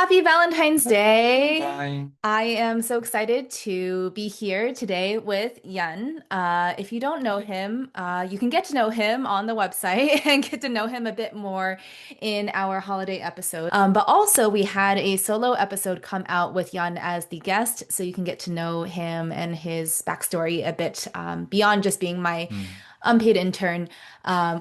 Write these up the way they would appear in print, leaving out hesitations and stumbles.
Happy Valentine's Day. Bye. I am so excited to be here today with Yann. If you don't know him, you can get to know him on the website and get to know him a bit more in our holiday episode. But also, we had a solo episode come out with Yann as the guest, so you can get to know him and his backstory a bit beyond just being my Hmm. unpaid intern,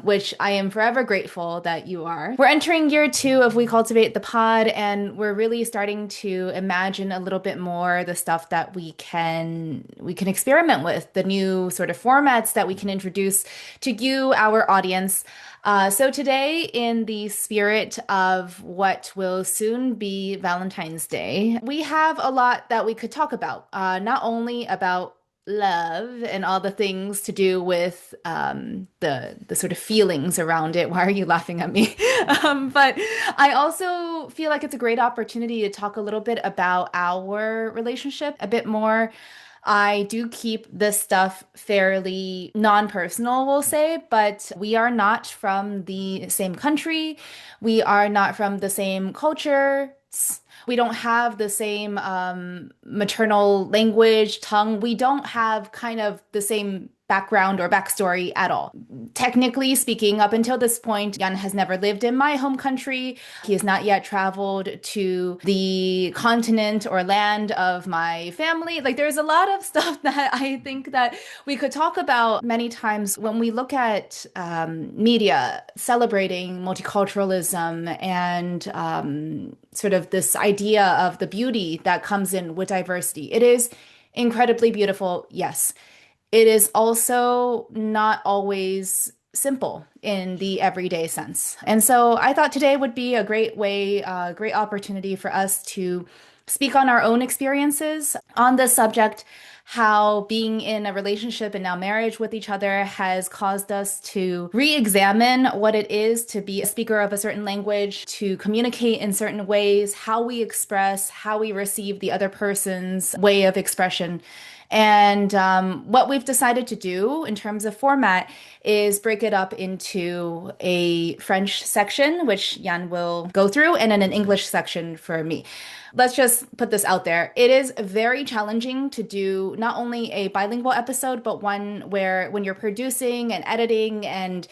which I am forever grateful that you are. We're entering year two of We Cultivate the Pod, and we're really starting to imagine a little bit more the stuff that we can experiment with, the new sort of formats that we can introduce to you, our audience. So today, in the spirit of what will soon be Valentine's Day, we have a lot that we could talk about. Not only about love and all the things to do with the sort of feelings around it. Why are you laughing at me? But I also feel like it's a great opportunity to talk a little bit about our relationship a bit more. I do keep this stuff fairly non-personal, we'll say, but we are not from the same country. We are not from the same culture. We don't have the same maternal language, tongue. We don't have kind of the same background or backstory at all. Technically speaking, up until this point, Jan has never lived in my home country. He has not yet traveled to the continent or land of my family. Like there's a lot of stuff that I think that we could talk about many times when we look at media celebrating multiculturalism and sort of this idea of the beauty that comes in with diversity. It is incredibly beautiful, yes. It is also not always simple in the everyday sense. And so I thought today would be a great way, great opportunity for us to speak on our own experiences on this subject, how being in a relationship and now marriage with each other has caused us to re-examine what it is to be a speaker of a certain language, to communicate in certain ways, how we express, how we receive the other person's way of expression. And what we've decided to do in terms of format is break it up into a French section, which Yann will go through, and then an English section for me. Let's just put this out there. It is very challenging to do not only a bilingual episode, but one where when you're producing and editing and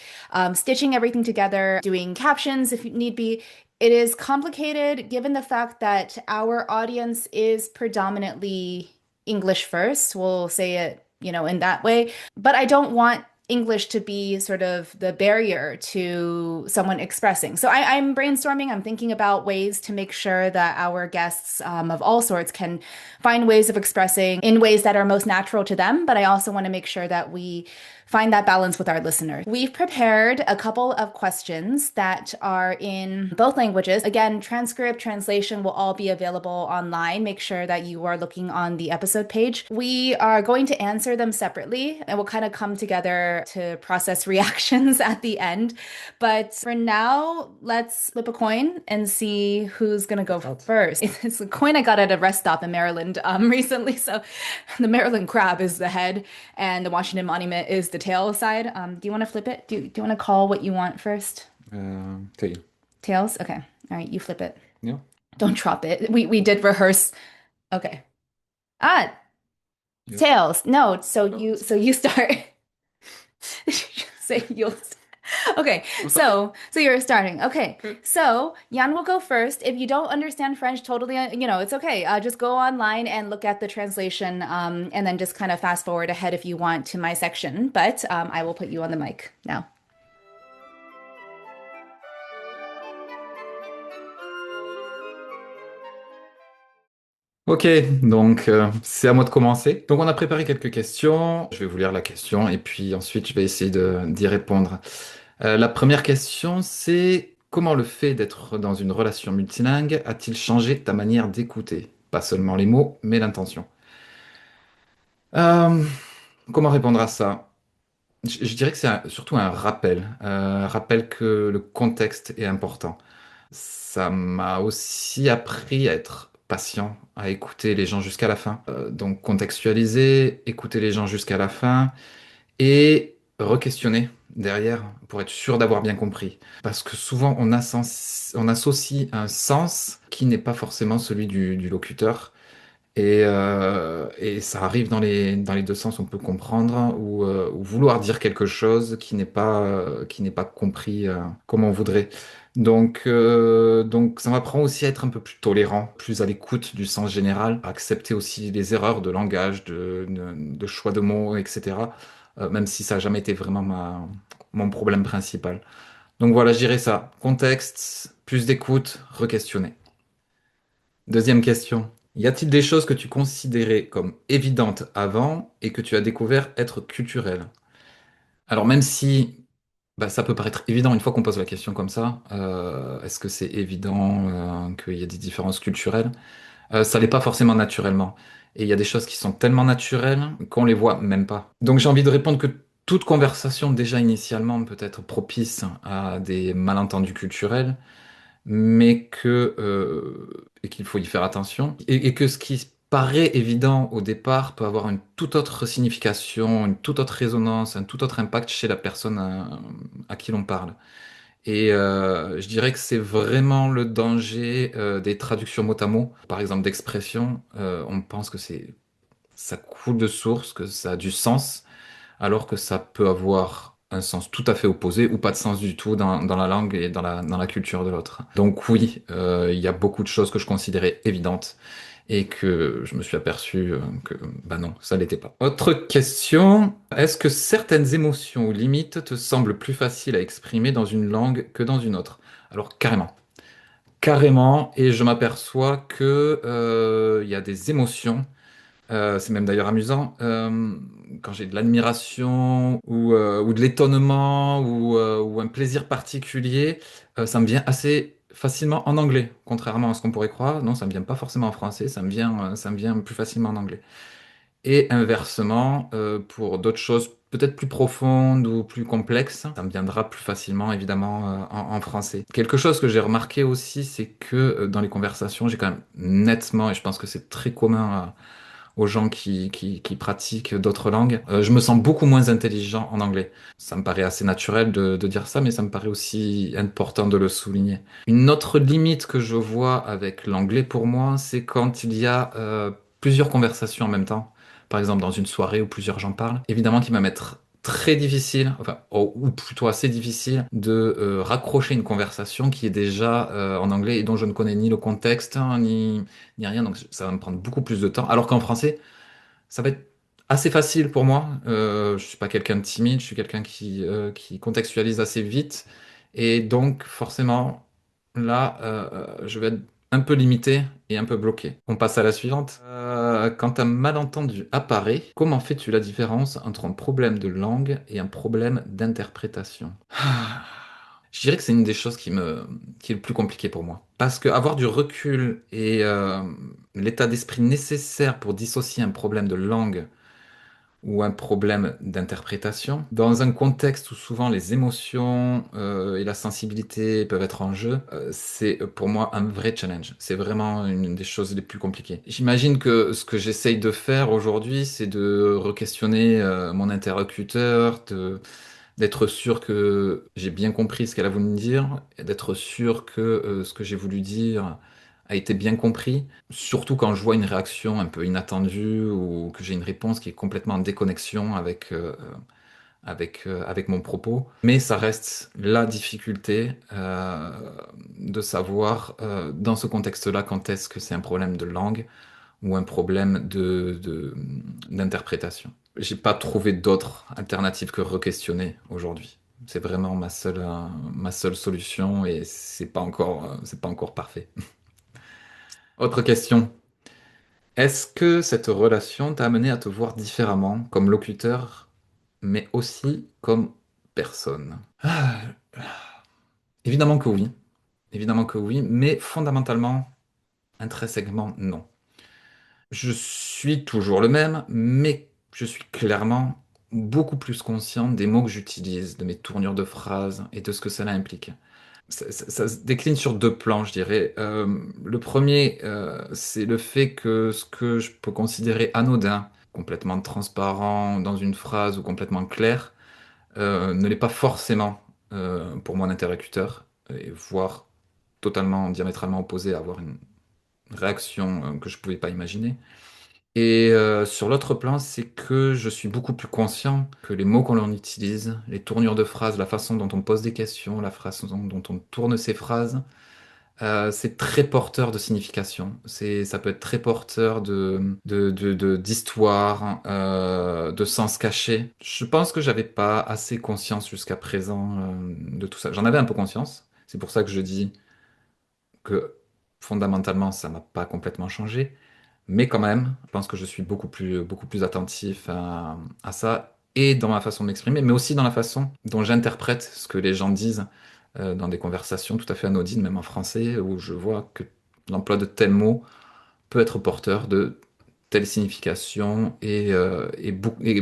stitching everything together, doing captions if need be, it is complicated given the fact that our audience is predominantly English first. We'll say it, in that way. But I don't want English to be sort of the barrier to someone expressing. So I'm brainstorming. I'm thinking about ways to make sure that our guests of all sorts can find ways of expressing in ways that are most natural to them. But I also want to make sure that we find that balance with our listeners. We've prepared a couple of questions that are in both languages. Again, transcript, translation will all be available online. Make sure that you are looking on the episode page. We are going to answer them separately and we'll kind of come together to process reactions at the end. But for now, let's flip a coin and see who's going to go first. It's a coin I got at a rest stop in Maryland recently. So the Maryland crab is the head and the Washington Monument is the tail side. Do you want to flip it? Do you want to call what you want first? Tail. Tails? Okay. All right, you flip it. Yeah. Don't drop it. We did rehearse. Okay. Ah, Yeah. tails. No, so you start. Say you'll Okay, so you're starting. Okay, so Jan will go first. If you don't understand French, totally, it's okay. Just go online and look at the translation, and then just kind of fast forward ahead if you want to my section. But I will put you on the mic now. Ok, donc c'est à moi de commencer. Donc on a préparé quelques questions. Je vais vous lire la question et puis ensuite je vais essayer d'y répondre. La première question, c'est comment le fait d'être dans une relation multilingue a-t-il changé ta manière d'écouter? Pas seulement les mots, mais l'intention. Euh, Comment répondre à ça? Je dirais que c'est surtout un rappel que le contexte est important. Ça m'a aussi appris à être patient, à écouter les gens jusqu'à la fin. Donc contextualiser, écouter les gens jusqu'à la fin et re-questionner derrière pour être sûr d'avoir bien compris. Parce que souvent, on associe un sens qui n'est pas forcément celui du locuteur. Et ça arrive dans les deux sens, on peut comprendre ou vouloir dire quelque chose qui n'est pas compris comme on voudrait. Donc ça m'apprend aussi à être un peu plus tolérant, plus à l'écoute du sens général, à accepter aussi les erreurs de langage, de choix de mots, etc. Même si ça n'a jamais été vraiment mon problème principal. Donc voilà, je dirais ça. Contexte, plus d'écoute, re-questionner. Deuxième question. Y a-t-il des choses que tu considérais comme évidentes avant et que tu as découvert être culturelles? Alors même si bah, ça peut paraître évident une fois qu'on pose la question comme ça, est-ce que c'est évident qu'il y a des différences culturelles? Ça l'est pas forcément naturellement. Et il y a des choses qui sont tellement naturelles qu'on les voit même pas. Donc j'ai envie de répondre que toute conversation déjà initialement peut être propice à des malentendus culturels mais et qu'il faut y faire attention, et que ce qui paraît évident au départ peut avoir une toute autre signification, une toute autre résonance, un tout autre impact chez la personne à qui l'on parle. Et je dirais que c'est vraiment le danger des traductions mot à mot, par exemple d'expression. On pense que ça coule de source, que ça a du sens, alors que ça peut avoir un sens tout à fait opposé ou pas de sens du tout dans la langue et dans la culture de l'autre. Donc oui, il y a beaucoup de choses que je considérais évidentes et que je me suis aperçu que bah non, ça l'était pas. Autre question, est-ce que certaines émotions ou limites te semblent plus faciles à exprimer dans une langue que dans une autre? Alors carrément. Carrément, et je m'aperçois que il y a des émotions c'est même d'ailleurs amusant. Quand j'ai de l'admiration ou de l'étonnement ou un plaisir particulier, ça me vient assez facilement en anglais, contrairement à ce qu'on pourrait croire. Non, ça me vient pas forcément en français, ça me vient plus facilement en anglais. Et inversement, pour d'autres choses peut-être plus profondes ou plus complexes, ça me viendra plus facilement évidemment en français. Quelque chose que j'ai remarqué aussi, c'est que dans les conversations, j'ai quand même nettement, et je pense que c'est très commun aux gens qui pratiquent d'autres langues. Je me sens beaucoup moins intelligent en anglais. Ça me paraît assez naturel de dire ça, mais ça me paraît aussi important de le souligner. Une autre limite que je vois avec l'anglais pour moi, c'est quand il y a plusieurs conversations en même temps. Par exemple, dans une soirée où plusieurs gens parlent. Évidemment qu'il va m'être très difficile, enfin, ou plutôt assez difficile, de raccrocher une conversation qui est déjà en anglais et dont je ne connais ni le contexte, hein, ni rien, donc ça va me prendre beaucoup plus de temps. Alors qu'en français, ça va être assez facile pour moi. Je suis pas quelqu'un de timide, je suis quelqu'un qui contextualise assez vite. Et donc, forcément, là, je vais être un peu limité et un peu bloqué. On passe à la suivante. Quand un malentendu apparaît, comment fais-tu la différence entre un problème de langue et un problème d'interprétation? Je dirais que c'est une des choses qui est le plus compliqué pour moi. Parce que avoir du recul et l'état d'esprit nécessaire pour dissocier un problème de langue ou un problème d'interprétation, dans un contexte où souvent les émotions et la sensibilité peuvent être en jeu, c'est pour moi un vrai challenge. C'est vraiment une des choses les plus compliquées. J'imagine que ce que j'essaye de faire aujourd'hui, c'est de re-questionner mon interlocuteur, d'être sûr que j'ai bien compris ce qu'elle a voulu me dire, et d'être sûr que ce que j'ai voulu dire a été bien compris, surtout quand je vois une réaction un peu inattendue ou que j'ai une réponse qui est complètement en déconnexion avec mon propos. Mais ça reste la difficulté de savoir dans ce contexte-là quand est-ce que c'est un problème de langue ou un problème d'interprétation. J'ai pas trouvé d'autres alternatives que re-questionner aujourd'hui. C'est vraiment ma seule solution et c'est pas encore parfait. Autre question. Est-ce que cette relation t'a amené à te voir différemment comme locuteur, mais aussi comme personne? Évidemment que oui. Évidemment que oui, mais fondamentalement, intrinsèquement, non. Je suis toujours le même, mais je suis clairement beaucoup plus conscient des mots que j'utilise, de mes tournures de phrases et de ce que cela implique. Ça se décline sur deux plans, je dirais. Le premier, c'est le fait que ce que je peux considérer anodin, complètement transparent dans une phrase ou complètement clair, ne l'est pas forcément pour mon interlocuteur, et voire totalement diamétralement opposé, à avoir une réaction que je pouvais pas imaginer. Et sur l'autre plan, c'est que je suis beaucoup plus conscient que les mots qu'on en utilise, les tournures de phrases, la façon dont on pose des questions, la façon dont on tourne ces phrases, c'est très porteur de signification. Ça peut être très porteur d'histoire, de sens caché. Je pense que j'avais pas assez conscience jusqu'à présent, de tout ça. J'en avais un peu conscience. C'est pour ça que je dis que fondamentalement, ça m'a pas complètement changé. Mais quand même, je pense que je suis beaucoup plus attentif à ça, et dans ma façon de m'exprimer, mais aussi dans la façon dont j'interprète ce que les gens disent dans des conversations tout à fait anodines, même en français, où je vois que l'emploi de tel mot peut être porteur de telle signification, et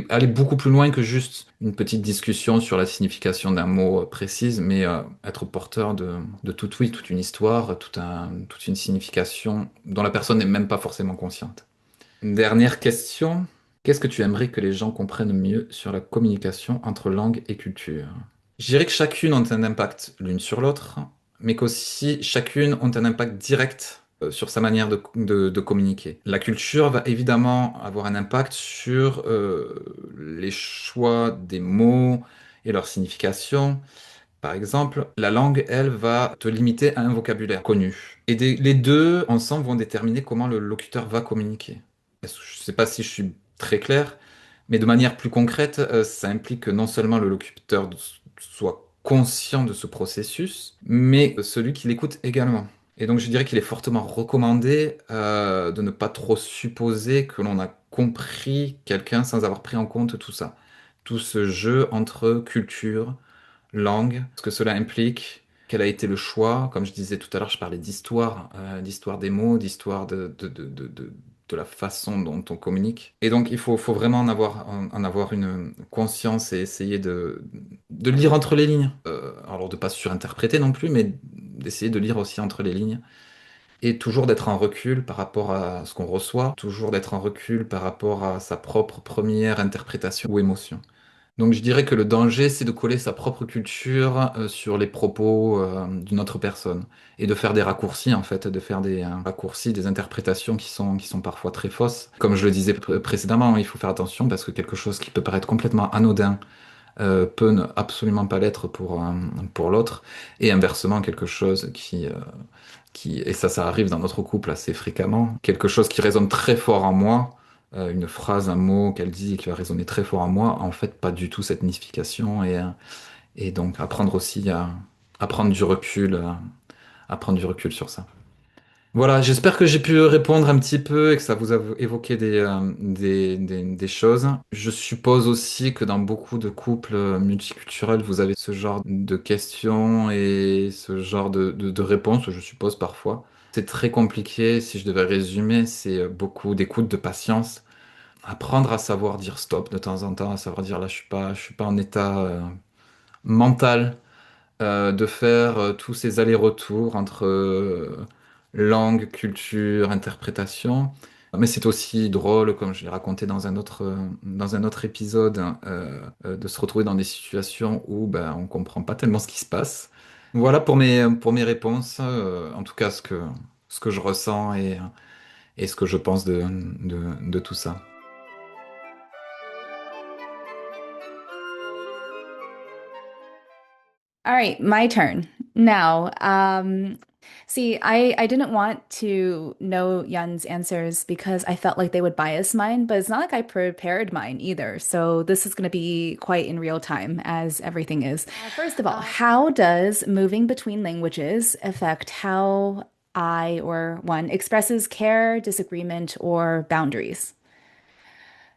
aller beaucoup plus loin que juste une petite discussion sur la signification d'un mot précise, mais être porteur de tout, oui, toute une histoire, toute une signification dont la personne n'est même pas forcément consciente. Dernière question. Qu'est-ce que tu aimerais que les gens comprennent mieux sur la communication entre langue et culture? Je dirais que chacune ont un impact l'une sur l'autre, mais qu'aussi chacune ont un impact direct sur sa manière de communiquer. La culture va évidemment avoir un impact sur les choix des mots et leur signification. Par exemple, la langue, elle, va te limiter à un vocabulaire connu. Et les deux, ensemble, vont déterminer comment le locuteur va communiquer. Je ne sais pas si je suis très clair, mais de manière plus concrète, ça implique que non seulement le locuteur soit conscient de ce processus, mais celui qui l'écoute également. Et donc je dirais qu'il est fortement recommandé de ne pas trop supposer que l'on a compris quelqu'un sans avoir pris en compte tout ça. Tout ce jeu entre culture, langue, ce que cela implique, quel a été le choix. Comme je disais tout à l'heure, je parlais d'histoire, d'histoire des mots, d'histoire de la façon dont on communique. Et donc, faut vraiment en avoir une conscience, et essayer de lire entre les lignes. Alors, de pas surinterpréter non plus, mais d'essayer de lire aussi entre les lignes. Et toujours d'être en recul par rapport à ce qu'on reçoit, toujours d'être en recul par rapport à sa propre première interprétation ou émotion. Donc je dirais que le danger, c'est de coller sa propre culture sur les propos d'une autre personne, et de faire des raccourcis, en fait, de faire des raccourcis, des interprétations qui sont parfois très fausses. Comme je le disais précédemment, il faut faire attention, parce que quelque chose qui peut paraître complètement anodin peut ne absolument pas l'être pour l'autre, et inversement, quelque chose et ça arrive dans notre couple assez fréquemment, quelque chose qui résonne très fort en moi, une phrase, un mot qu'elle dit qui va résonner très fort en moi, en fait, pas du tout cette signification, et donc à prendre du recul, à prendre du recul sur ça. Voilà, j'espère que j'ai pu répondre un petit peu et que ça vous a évoqué des choses. Je suppose aussi que dans beaucoup de couples multiculturels, vous avez ce genre de questions et ce genre de réponses, je suppose parfois. C'est très compliqué, si je devais résumer, c'est beaucoup d'écoute, de patience. Apprendre à savoir dire stop de temps en temps, à savoir dire là, je suis pas en état mental de faire tous ces allers-retours entre langue, culture, interprétation. Mais c'est aussi drôle, comme je l'ai raconté dans un autre épisode, hein, de se retrouver dans des situations où ben, on comprend pas tellement ce qui se passe. Voilà pour mes réponses, en tout cas ce que je ressens, et ce que je pense de tout ça. All right, my turn. Now, see, I didn't want to know Yann's answers because I felt like they would bias mine, but it's not like I prepared mine either. So this is going to be quite in real time, as everything is. First of all, how does moving between languages affect how I or one expresses care, disagreement, or boundaries?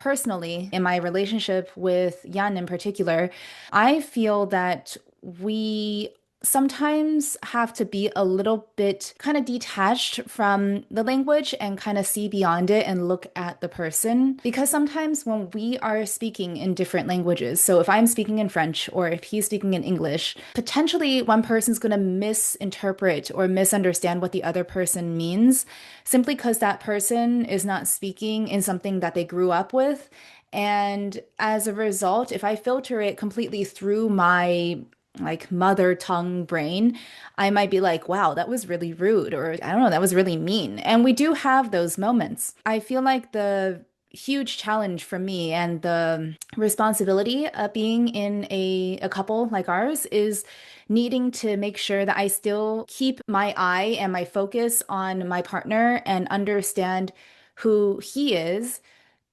Personally, in my relationship with Yann in particular, I feel that we sometimes have to be a little bit kind of detached from the language and kind of see beyond it and look at the person. Because sometimes when we are speaking in different languages, so if I'm speaking in French or if he's speaking in English, potentially one person's going to misinterpret or misunderstand what the other person means simply because that person is not speaking in something that they grew up with. And as a result, if I filter it completely through my like mother tongue brain, I might be like, wow, that was really rude, or I don't know, that was really mean. And we do have those moments. I feel like the huge challenge for me and the responsibility of being in a couple like ours is needing to make sure that I still keep my eye and my focus on my partner and understand who he is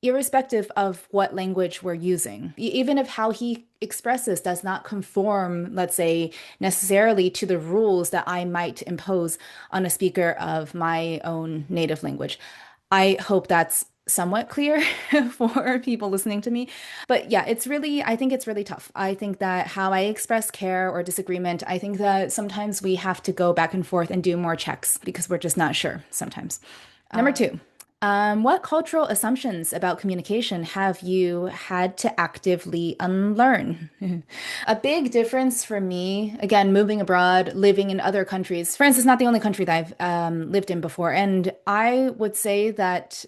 irrespective of what language we're using. Even if how he expresses does not conform, let's say, necessarily to the rules that I might impose on a speaker of my own native language. I hope that's somewhat clear for people listening to me. But yeah, I think it's really tough. I think that how I express care or disagreement, I think that sometimes we have to go back and forth and do more checks because we're just not sure sometimes. Number two, what cultural assumptions about communication have you had to actively unlearn? A big difference for me, again, moving abroad, living in other countries. France is not the only country that I've lived in before. And I would say that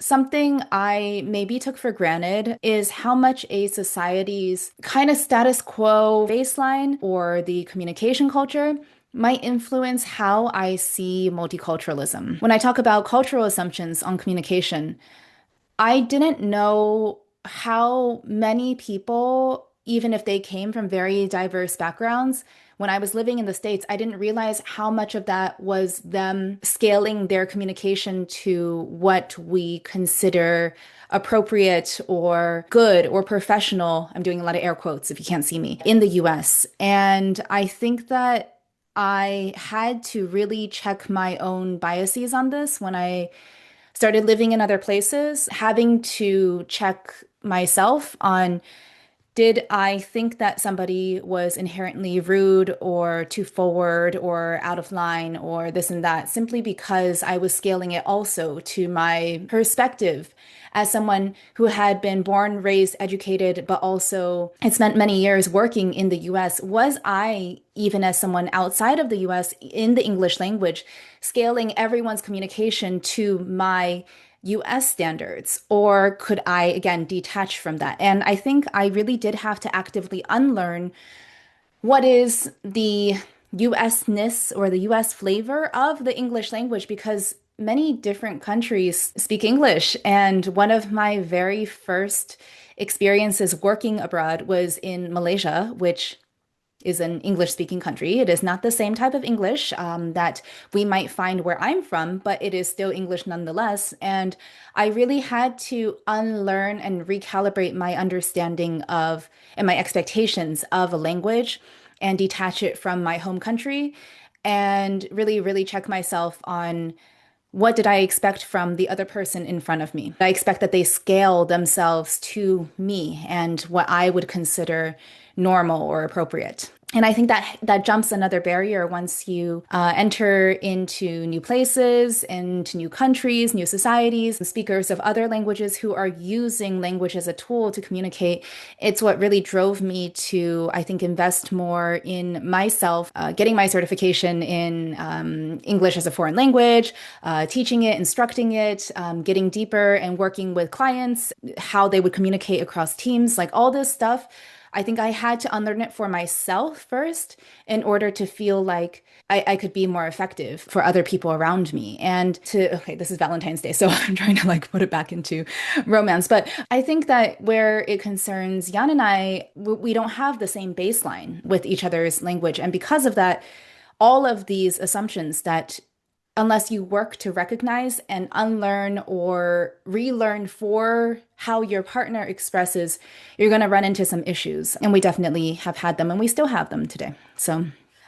something I maybe took for granted is how much a society's kind of status quo baseline or the communication culture might influence how I see multiculturalism. When I talk about cultural assumptions on communication, I didn't know how many people, even if they came from very diverse backgrounds, when I was living in the States, I didn't realize how much of that was them scaling their communication to what we consider appropriate or good or professional. I'm doing a lot of air quotes if you can't see me in the US. And I think that I had to really check my own biases on this when I started living in other places, having to check myself on did I think that somebody was inherently rude or too forward or out of line or this and that simply because I was scaling it also to my perspective as someone who had been born, raised, educated, but also had spent many years working in the US? Was I, even as someone outside of the US in the English language, scaling everyone's communication to my US standards? Or could I, again, detach from that? And I think I really did have to actively unlearn what is the US-ness or the US flavor of the English language because many different countries speak English. And one of my very first experiences working abroad was in Malaysia, which is an English speaking country. It is not the same type of English that we might find where I'm from, but it is still English nonetheless. And I really had to unlearn and recalibrate my understanding of and my expectations of a language and detach it from my home country and really, really check myself on what did I expect from the other person in front of me? I expect that they scale themselves to me and what I would consider normal or appropriate. And I think that that jumps another barrier once you enter into new places, into new countries, new societies, speakers of other languages who are using language as a tool to communicate. It's what really drove me to, I think, invest more in myself, getting my certification in English as a foreign language, teaching it, instructing it, getting deeper and working with clients, how they would communicate across teams, like all this stuff. I think I had to unlearn it for myself first in order to feel like I could be more effective for other people around me. And to, okay, this is Valentine's Day, so I'm trying to like put it back into romance. But I think that where it concerns Yann and I, we don't have the same baseline with each other's language. And because of that, all of these assumptions that unless you work to recognize and unlearn or relearn for how your partner expresses, you're going to run into some issues. And we definitely have had them and we still have them today. So,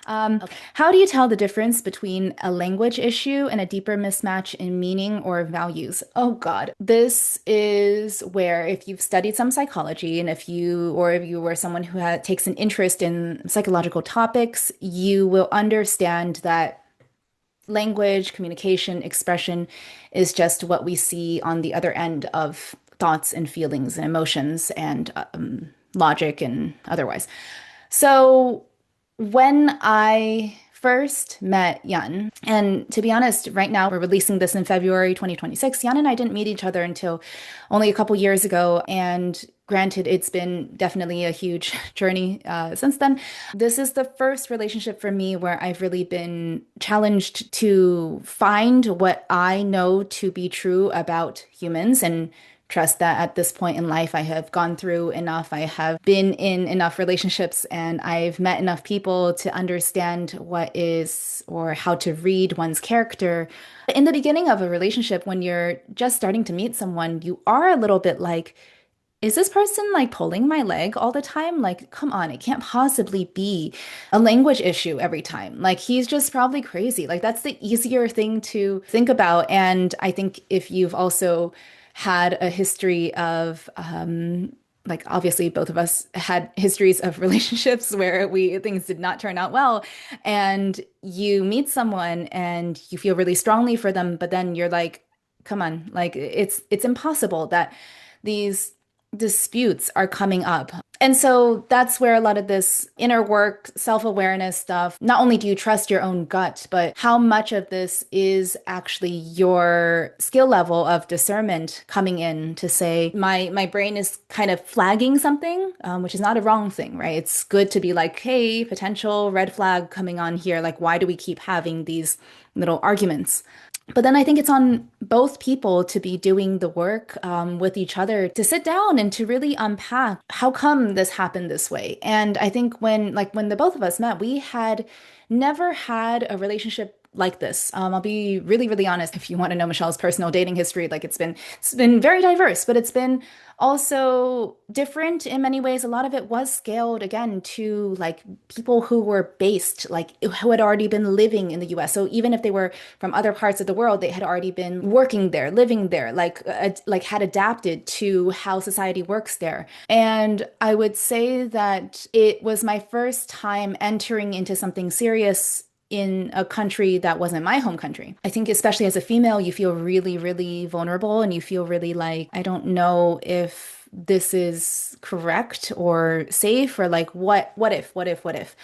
Okay. How do you tell the difference between a language issue and a deeper mismatch in meaning or values? Oh God. This is where if you've studied some psychology and if you were someone who takes an interest in psychological topics, you will understand that language, communication, expression is just what we see on the other end of thoughts and feelings and emotions and logic and otherwise. So when I first met Yann, and to be honest, right now we're releasing this in February 2026. Yann and I didn't meet each other until only a couple years ago. And granted, it's been definitely a huge journey since then. This is the first relationship for me where I've really been challenged to find what I know to be true about humans and trust that at this point in life I have gone through enough. I have been in enough relationships and I've met enough people to understand what is or how to read one's character. In the beginning of a relationship, when you're just starting to meet someone, you are a little bit like, is this person like pulling my leg all the time? Like, come on, it can't possibly be a language issue every time. Like, he's just probably crazy. Like, that's the easier thing to think about. And I think if you've also had a history of, like, obviously, both of us had histories of relationships where things did not turn out well, and you meet someone and you feel really strongly for them, but then you're like, come on, like, it's impossible that these disputes are coming up. And so that's where a lot of this inner work, self-awareness stuff, not only do you trust your own gut, but how much of this is actually your skill level of discernment coming in to say, my brain is kind of flagging something, which is not a wrong thing, right? It's good to be like, hey, potential red flag coming on here. Like, why do we keep having these little arguments? But then I think it's on both people to be doing the work with each other to sit down and to really unpack how come this happened this way. And I think when the both of us met, we had never had a relationship like this. I'll be really, really honest. If you want to know Michelle's personal dating history, like it's been very diverse, but it's been also different in many ways. A lot of it was scaled again to like people who were based, like who had already been living in the US. So even if they were from other parts of the world, they had already been working there, living there, like had adapted to how society works there. And I would say that it was my first time entering into something serious in a country that wasn't my home country. I think especially as a female, you feel really, really vulnerable and you feel really like, I don't know if this is correct or safe or like what if.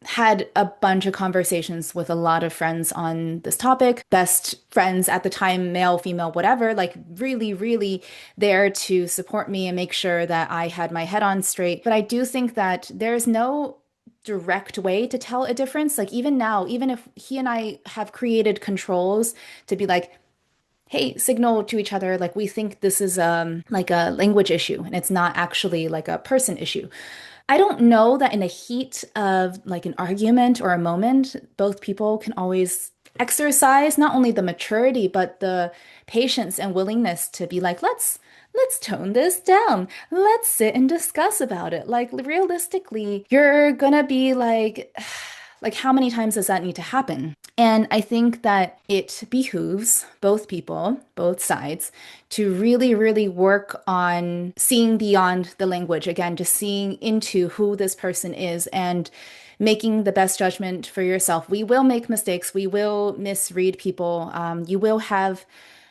Had a bunch of conversations with a lot of friends on this topic, best friends at the time, male, female, whatever, like really, really there to support me and make sure that I had my head on straight. But I do think that there's no direct way to tell a difference. Like even now, even if he and I have created controls to be like, hey, signal to each other, like we think this is like a language issue and it's not actually like a person issue. I don't know that in the heat of like an argument or a moment, both people can always exercise not only the maturity, but the patience and willingness to be like, let's tone this down. Let's sit and discuss about it. Like realistically, you're gonna be like how many times does that need to happen? And I think that it behooves both people, both sides, to really, really work on seeing beyond the language. Again, just seeing into who this person is and making the best judgment for yourself. We will make mistakes. We will misread people. You will have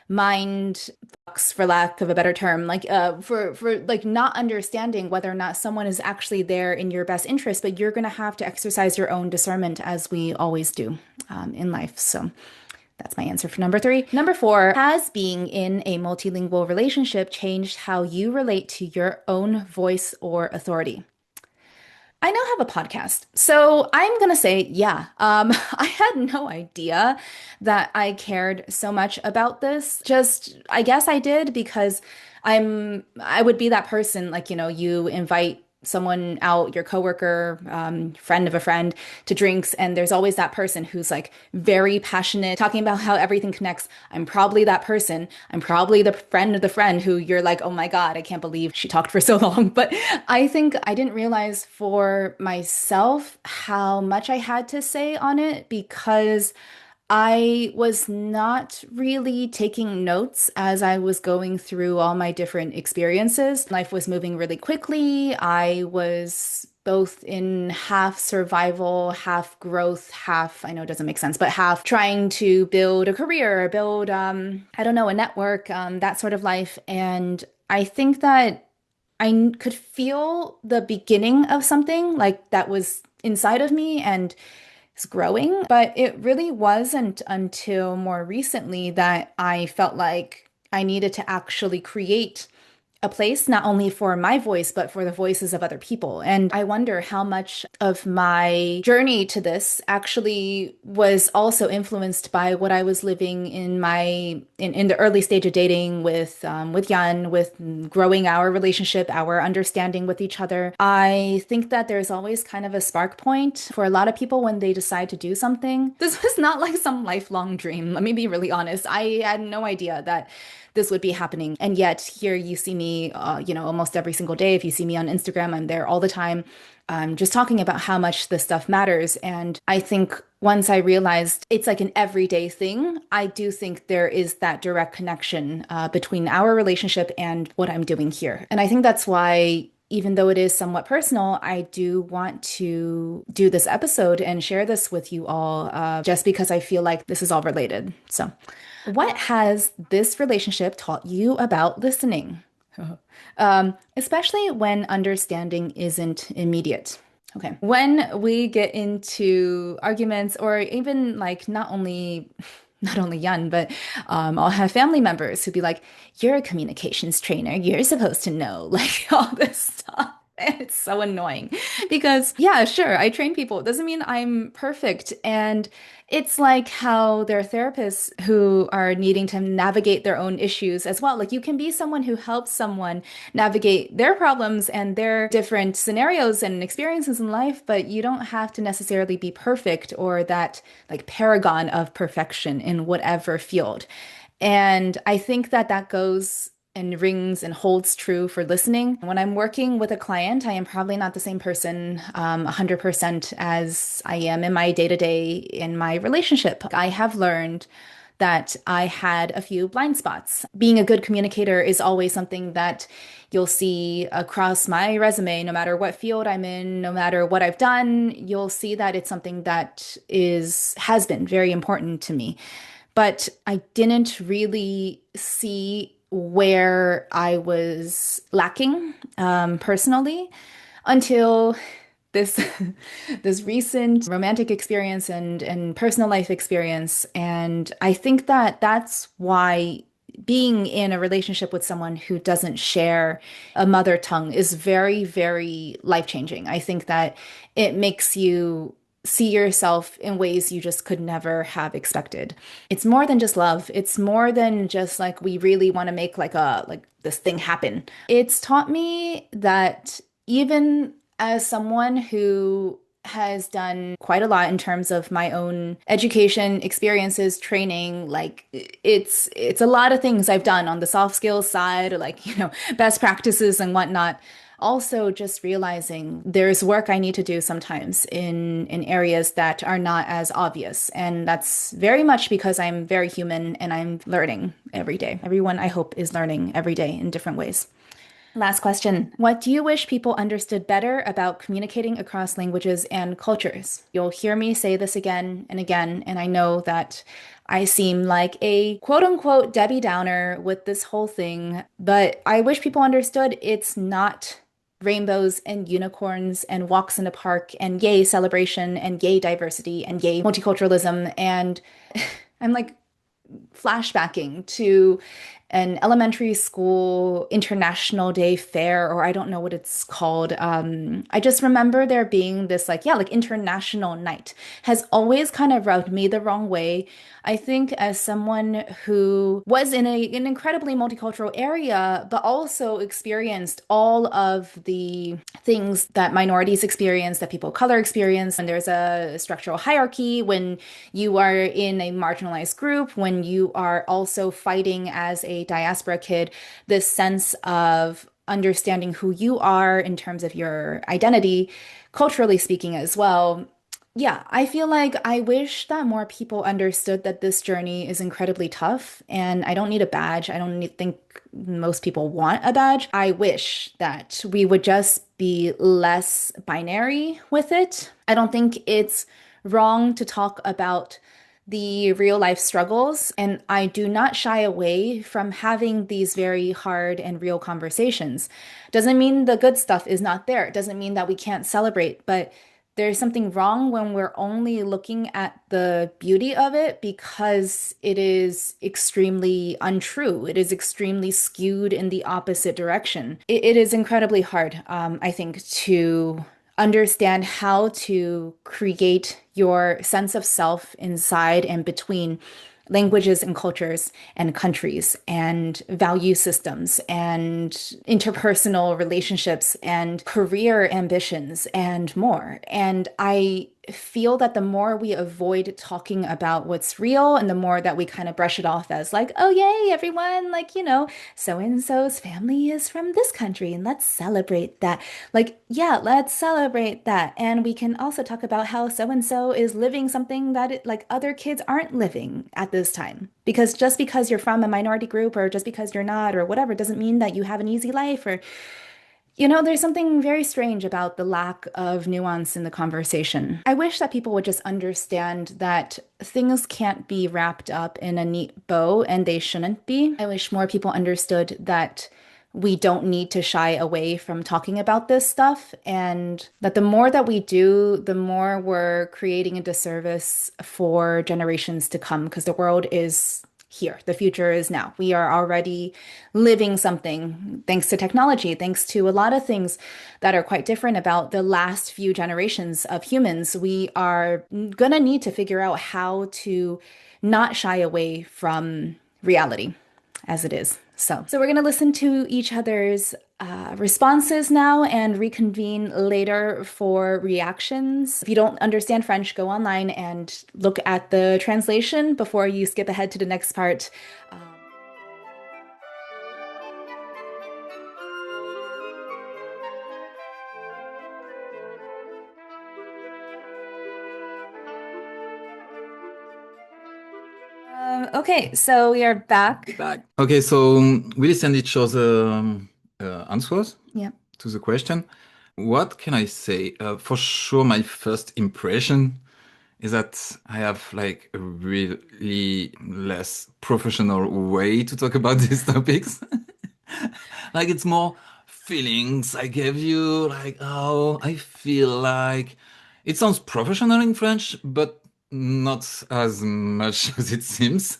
mind fucks, for lack of a better term, like for like not understanding whether or not someone is actually there in your best interest, but you're gonna have to exercise your own discernment as we always do in life. So that's my answer for number three. Number four, has being in a multilingual relationship changed how you relate to your own voice or authority? I now have a podcast. So I'm gonna say, yeah. I had no idea that I cared so much about this. I guess I did because I would be that person, like, you invite someone out, your coworker, friend of a friend, to drinks, and there's always that person who's like very passionate, talking about how everything connects. I'm probably that person. I'm probably the friend of the friend who you're like, oh my God, I can't believe she talked for so long. But I think I didn't realize for myself how much I had to say on it because I was not really taking notes as I was going through all my different experiences. Life was moving really quickly. I was both in half survival, half growth, half, I know it doesn't make sense, but half trying to build a career, build, I don't know, a network, that sort of life. And I think that could feel the beginning of something like that was inside of me and is growing. But it really wasn't until more recently that I felt like I needed to actually create a place not only for my voice, but for the voices of other people. And I wonder how much of my journey to this actually was also influenced by what I was living in in the early stage of dating with Yann, with growing our relationship, our understanding with each other. I think that there's always kind of a spark point for a lot of people when they decide to do something. This was not like some lifelong dream. Let me be really honest. I had no idea that this would be happening. And yet here you see me, almost every single day. If you see me on Instagram, I'm there all the time, just talking about how much this stuff matters. And I think once I realized it's like an everyday thing, I do think there is that direct connection between our relationship and what I'm doing here. And I think that's why even though it is somewhat personal, I do want to do this episode and share this with you all, just because I feel like this is all related. So, what has this relationship taught you about listening? Especially when understanding isn't immediate. Okay. When we get into arguments or even like not only Yun, but I'll have family members who be like, "You're a communications trainer. You're supposed to know," like all this stuff. And it's so annoying because, yeah, sure, I train people. It doesn't mean I'm perfect. And it's like how there are therapists who are needing to navigate their own issues as well. Like you can be someone who helps someone navigate their problems and their different scenarios and experiences in life, but you don't have to necessarily be perfect or that like paragon of perfection in whatever field. And I think that that goes and rings and holds true for listening. When I'm working with a client, I am probably not the same person 100% as I am in my day-to-day in my relationship. I have learned that I had a few blind spots. Being a good communicator is always something that you'll see across my resume, no matter what field I'm in, no matter what I've done, you'll see that it's something that has been very important to me. But I didn't really see where I was lacking personally until this this recent romantic experience and personal life experience. And I think that that's why being in a relationship with someone who doesn't share a mother tongue is very, very life-changing. I think that it makes you see yourself in ways you just could never have expected. It's more than just love. It's more than just like we really want to make like this thing happen. It's taught me that even as someone who has done quite a lot in terms of my own education, experiences, training, like it's a lot of things I've done on the soft skills side, or like, best practices and whatnot. Also, just realizing there's work I need to do sometimes in areas that are not as obvious. And that's very much because I'm very human and I'm learning every day. Everyone, I hope, is learning every day in different ways. Last question. What do you wish people understood better about communicating across languages and cultures? You'll hear me say this again and again, and I know that I seem like a quote unquote Debbie Downer with this whole thing, but I wish people understood it's not rainbows and unicorns and walks in the park and yay celebration and yay diversity and yay multiculturalism. And I'm like flashbacking to an elementary school international day fair, or I don't know what it's called. I just remember there being this like, yeah, like international night has always kind of rubbed me the wrong way. I think as someone who was in an incredibly multicultural area, but also experienced all of the things that minorities experience, that people of color experience, and there's a structural hierarchy when you are in a marginalized group, when you are also fighting as a diaspora kid, this sense of understanding who you are in terms of your identity, culturally speaking as well. Yeah, I feel like I wish that more people understood that this journey is incredibly tough and I don't need a badge. I don't think most people want a badge. I wish that we would just be less binary with it. I don't think it's wrong to talk about the real life struggles, and I do not shy away from having these very hard and real conversations. Doesn't mean the good stuff is not there. It doesn't mean that we can't celebrate, but there's something wrong when we're only looking at the beauty of it because it is extremely untrue. It is extremely skewed in the opposite direction. It is incredibly hard, I think, to understand how to create your sense of self inside and between languages and cultures and countries and value systems and interpersonal relationships and career ambitions and more. And I feel that the more we avoid talking about what's real and the more that we kind of brush it off as like, oh, yay, everyone, like, so and so's family is from this country and let's celebrate that. Like, yeah, let's celebrate that. And we can also talk about how so and so is living something that like other kids aren't living at this time. Because just because you're from a minority group or just because you're not or whatever doesn't mean that you have an easy life or there's something very strange about the lack of nuance in the conversation. I wish that people would just understand that things can't be wrapped up in a neat bow, and they shouldn't be. I wish more people understood that we don't need to shy away from talking about this stuff, and that the more that we do, the more we're creating a disservice for generations to come, because the world is here. The future is now. We are already living something thanks to technology, thanks to a lot of things that are quite different about the last few generations of humans. We are going to need to figure out how to not shy away from reality as it is. So we're going to listen to each other's responses now and reconvene later for reactions. If you don't understand French, go online and look at the translation before you skip ahead to the next part. Okay, so we are back. Back. Okay, so we listened each other answers Yeah. to the question. What can I say? For sure, my first impression is that I have like a really less professional way to talk about these topics. Like it's more feelings I gave you, like, oh, I feel like it sounds professional in French, but not as much as it seems.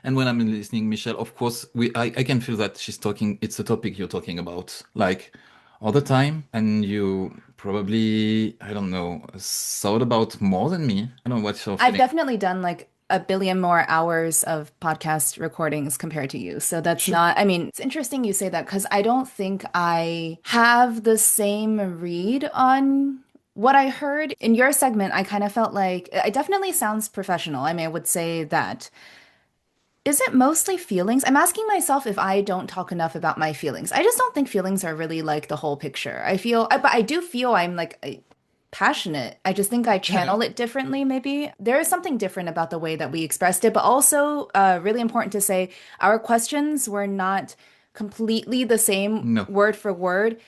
And when I'm listening, Michelle, of course, I can feel that she's talking, it's a topic you're talking about, like all the time. And you probably, I don't know, thought about more than me. I don't know what's your I've feeling. definitely done like a billion more hours of podcast recordings compared to you. So that's Sure. not, I mean, it's interesting you say that because I don't think I have the same read on what I heard in your segment. I kind of felt like it definitely sounds professional. I mean, I would say that. Is it mostly feelings? I'm asking myself if I don't talk enough about my feelings. I just don't think feelings are really like the whole picture. But I do feel I'm like passionate. I just think I Yeah, yeah. channel it differently, maybe. There is something different about the way that we expressed it, but also really important to say our questions were not completely the same No. word for word.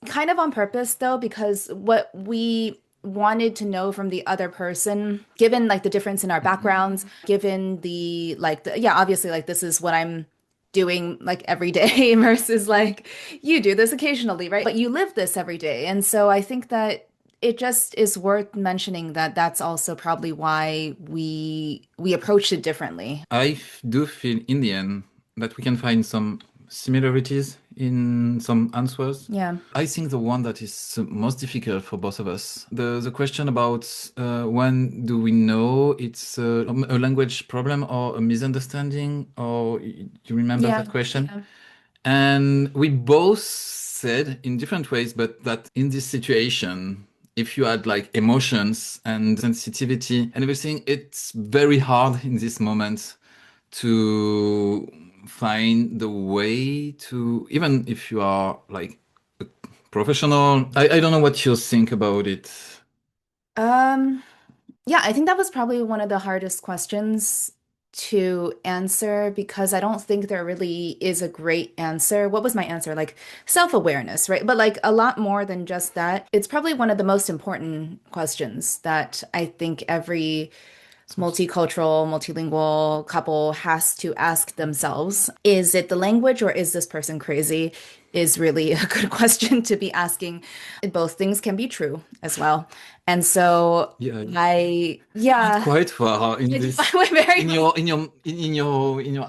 Kind of on purpose though, because what we wanted to know from the other person, given like the difference in our backgrounds, given yeah, obviously like this is what I'm doing like every day versus like you do this occasionally, right? But you live this every day. And so I think that it just is worth mentioning that that's also probably why we approached it differently. I do feel in the end. that we can find some similarities in some answers. Yeah. I think the one that is most difficult for both of us, the question about when do we know it's a language problem or a misunderstanding, or do you remember Yeah. that question? Yeah. And we both said in different ways, but that in this situation, if you had like emotions and sensitivity and everything, it's very hard in this moment to find the way to, even if you are like a professional. I don't know what you think about it. Um, yeah, I think that was probably one of the hardest questions to answer because I don't think there really is a great answer. What was my answer? Like self-awareness, right? But like a lot more than just that. It's probably one of the most important questions that I think every multicultural, multilingual couple has to ask themselves. Is it the language or is this person crazy? Is really a good question to be asking. Both things can be true as well. And so Yeah, you went yeah, quite far in I this, went very, in your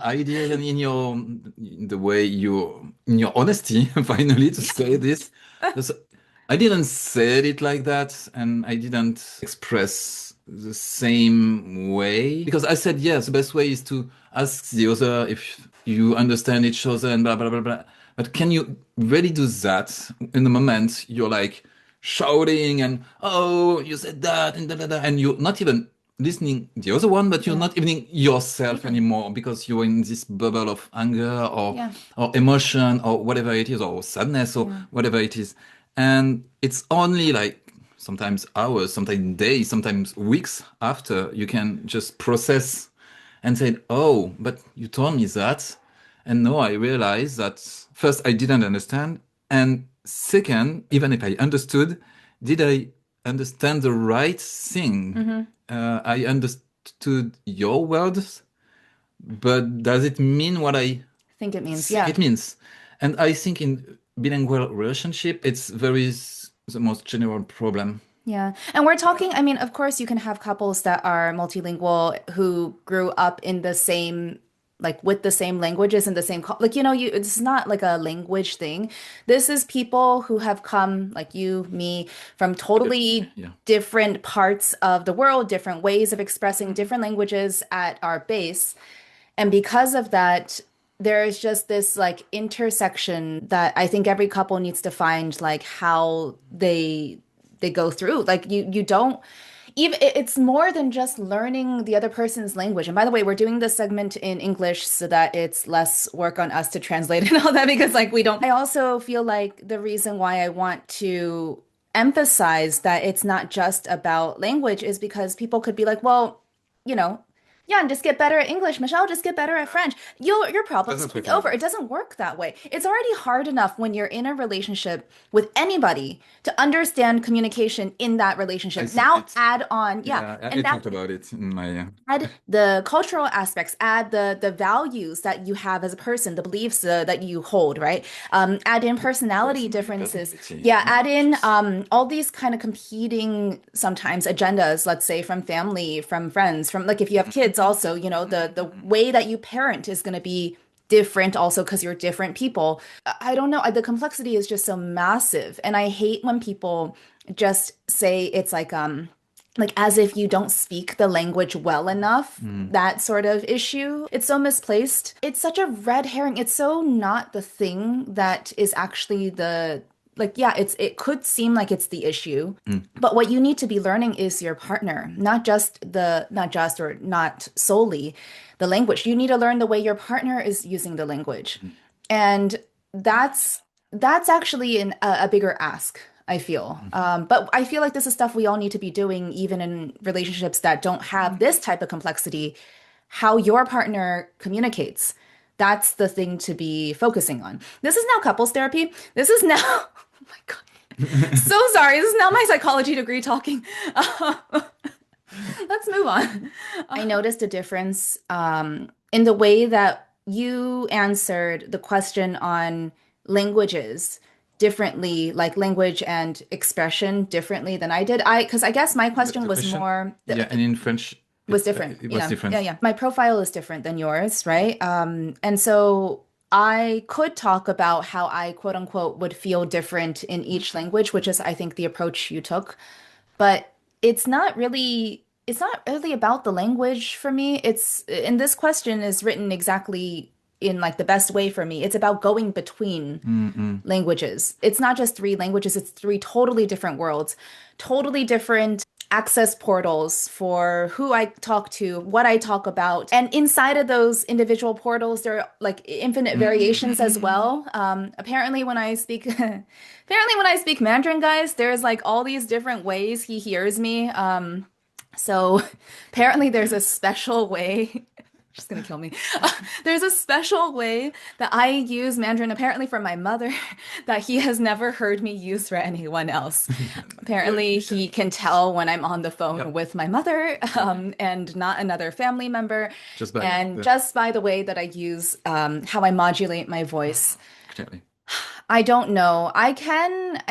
ideas and in your the way you in your honesty finally to say this. Because I didn't say it like that, and I didn't express the same way because I said yes. The best way is to ask the other if you understand each other and blah blah blah blah. But can you really do that in the moment? You're like shouting and oh you said that and da, da, da, and you're not even listening the other one, but you're yeah, not even yourself yeah, anymore because you're in this bubble of anger yeah, or emotion or whatever it is or sadness or yeah, whatever it is, and it's only like sometimes hours, sometimes days, sometimes weeks after you can just process and say, oh, but you told me that. And now I realize that first, I didn't understand. And second, even if I understood, did I understand the right thing? hmm I understood your words, but does it mean what I think it means, think yeah. it means? And I think in bilingual relationship, it's very the most general problem. Yeah. And we're talking, I mean, of course, you can have couples that are multilingual who grew up in the same, like with the same languages and the same, like, it's not like a language thing. This is people who have come, like you, me, from totally Yeah. different parts of the world, different ways of expressing different languages at our base. And because of that, there's just this like intersection that I think every couple needs to find like how they go through. Like you don't even it's more than just learning the other person's language. And by the way, we're doing this segment in English so that it's less work on us to translate and all that because like we don't. I also feel like the reason why I want to emphasize that it's not just about language is because people could be like, well, you know, Yann, just get better at English. Michelle, just get better at French. Your problems Doesn't will be work like over. that. It doesn't work that way. It's already hard enough when you're in a relationship with anybody to understand communication in that I relationship. think Now it's, add on, yeah, yeah, I and that talked about it in my, add the cultural aspects, add the values that you have as a person, the beliefs that you hold, right? Add in personality personal differences. personality. Yeah, add in Yes. all these kind of competing sometimes agendas, let's say from family, from friends, from like if you have kids also, the way that you parent is going to be different also because you're different people. I don't know. The complexity is just so massive. And I hate when people just say it's like as if you don't speak the language well enough, Mm. that sort of issue. It's so misplaced. It's such a red herring. It's so not the thing that is actually the like yeah, it could seem like it's the issue. Mm. But what you need to be learning is your partner, not just or not solely the language. You need to learn the way your partner is using the language. Mm. And that's actually a bigger ask, I feel. Mm. But I feel like this is stuff we all need to be doing, even in relationships that don't have this type of complexity. How your partner communicates, that's the thing to be focusing on. This is now couples therapy. This is now, oh my God. So sorry. This is now my psychology degree talking. Let's move on. I noticed a difference in the way that you answered the question on languages differently, like language and expression differently than I did. Because I guess my question The was question? more Yeah, and in French. Was different. It was Yeah. Yeah, different. yeah. My profile is different than yours, right? And so I could talk about how I quote unquote would feel different in each language, which is I think the approach you took. But it's not really about the language for me. It's and this question is written exactly in like the best way for me. It's about going between Mm-mm. languages. It's not just three languages, it's three totally different worlds, totally different access portals for who I talk to, what I talk about. And inside of those individual portals, there are like infinite variations as well. Apparently when I speak apparently when I speak Mandarin, guys, there's like all these different ways he hears me. So apparently there's a special way. She's gonna kill me. There's a special way that I use Mandarin, apparently for my mother, that he has never heard me use for anyone else. Apparently, he can tell when I'm on the phone Yep. with my mother, Yep. and not another family member. Just by And the just by the way that I use, how I modulate my voice, clearly. I don't know. I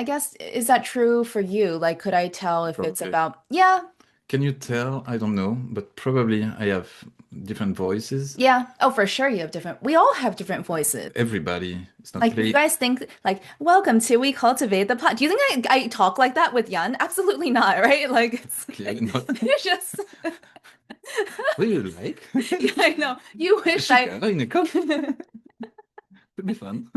guess, is that true for you? Like, could I tell if it's Probably. about, yeah, Can you tell? I don't know, but probably I have different voices. yeah. Oh, for sure, you have different, we all have different voices. Everybody. It's not Like, you really guys think, like, welcome to We Cultivate the Pod. Do you think I talk like that with Yann? Absolutely not, right? Like, clearly not. it's just, What do you like? yeah, I know. You wish I, Sugar in a cup. Would be fun.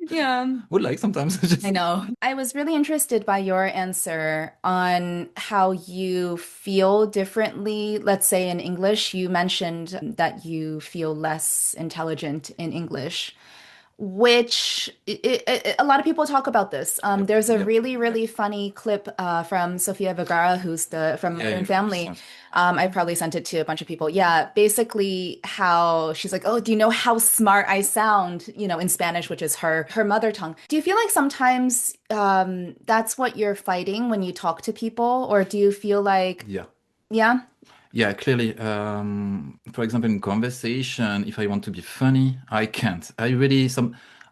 yeah, Would like sometimes. I Just know. I was really interested by your answer on how you feel differently. Let's say in English, you mentioned that you feel less intelligent in English. Which a lot of people talk about this. yep, There's a yep. really funny clip from Sofia Vergara, who's the from Yeah, Modern yeah. Family. I probably sent it to a bunch of people. Yeah, basically how she's like, "Oh, do you know how smart I sound?" In Spanish, which is her mother tongue. Do you feel like sometimes that's what you're fighting when you talk to people, or do you feel like, Yeah. yeah, Yeah, clearly. For example, in conversation, if I want to be funny, I can't.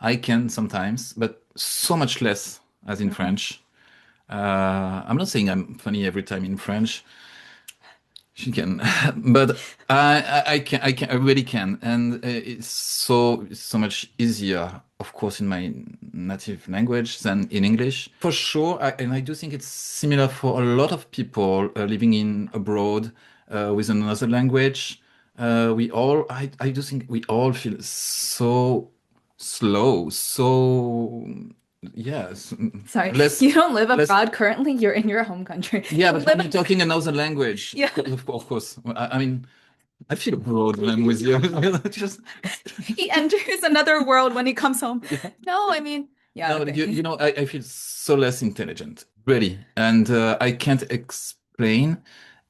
I can sometimes, but so much less as in mm, French. I'm not saying I'm funny every time in French. She can, but I really can, and it's so much easier, of course, in my native language than in English. For sure, and I do think it's similar for a lot of people living in abroad with another language. I do think we all feel so slow, so yes, sorry, less, you don't live less. abroad currently. You're in your home country. Yeah, You but when live, you're talking another language, yeah. of course. I mean, I feel abroad when I'm with you. Just, He enters another world when he comes home. yeah. No, I mean, yeah, No, okay. I feel so less intelligent, really, and I can't explain,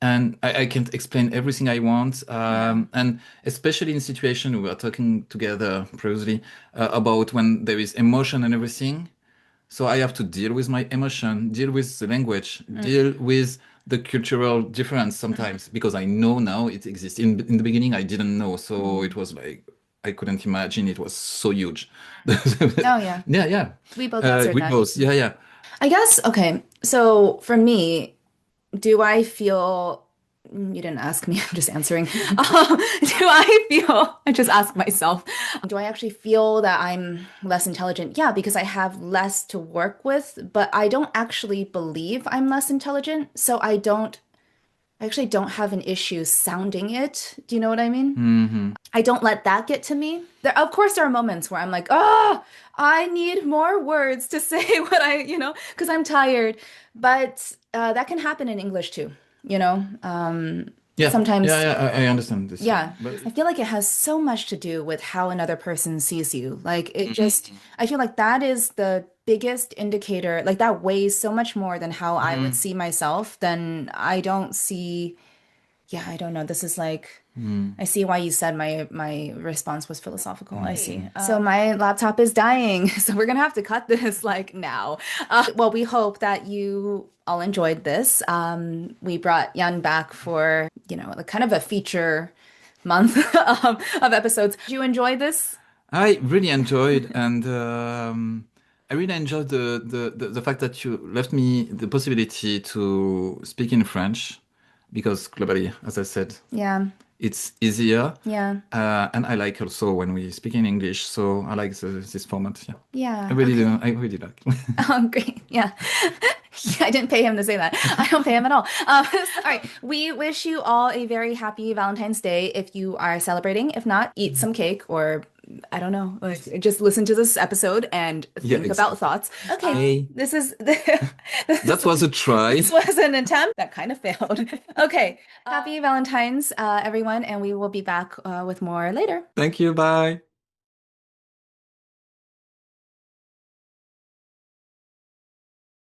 and I can't explain everything I want, Yeah. and especially in situation we were talking together previously about when there is emotion and everything. So I have to deal with my emotion, deal with the language, Mm, deal with the cultural difference sometimes because I know now it exists. In the beginning, I didn't know, so it mm. was like I couldn't imagine it was so huge. Oh, yeah. Yeah, yeah. We both answered We that. both, yeah, yeah. I guess, okay. So for me, do I feel, you didn't ask me, I'm just answering. Do I feel, I just ask myself, do I actually feel that I'm less intelligent? Yeah, because I have less to work with, but I don't actually believe I'm less intelligent. So I actually don't have an issue sounding it. Do you know what I mean? Hmm. I don't let that get to me. Of course, there are moments where I'm like, oh, I need more words to say what because I'm tired. But that can happen in English too, you know? Yeah, yeah, Sometimes, yeah. I understand this, yeah. but I feel like it has so much to do with how another person sees you. Like, Mhm. I feel like that is the biggest indicator. Like, that weighs so much more than how I would Mhm. see myself. Then I don't see, yeah, I don't know. This is like, Mhm. I see why you said my response was philosophical. I see. Mhm. So my laptop is dying, so we're gonna have to cut this like now. Well, we hope that you all enjoyed this. We brought Yan back for, like kind of a feature month of episodes. Did you enjoy this? I really enjoyed, and I really enjoyed the fact that you left me the possibility to speak in French. because globally, as I said, Yeah. it's easier. Yeah. And I like also when we speak in English, so I like this format. Yeah, I Yeah. really do. Okay. I really like. Oh, great. Yeah. I didn't pay him to say that. I don't pay him at all. All right. We wish you all a very happy Valentine's Day if you are celebrating. If not, eat some cake or I don't know. Like, just listen to this episode and Yeah, think about exactly. thoughts. Okay. Hey, This is that was a try. this was an attempt that kind of failed. Okay. Happy Valentine's, everyone, and we will be back with more later. Thank you. Bye.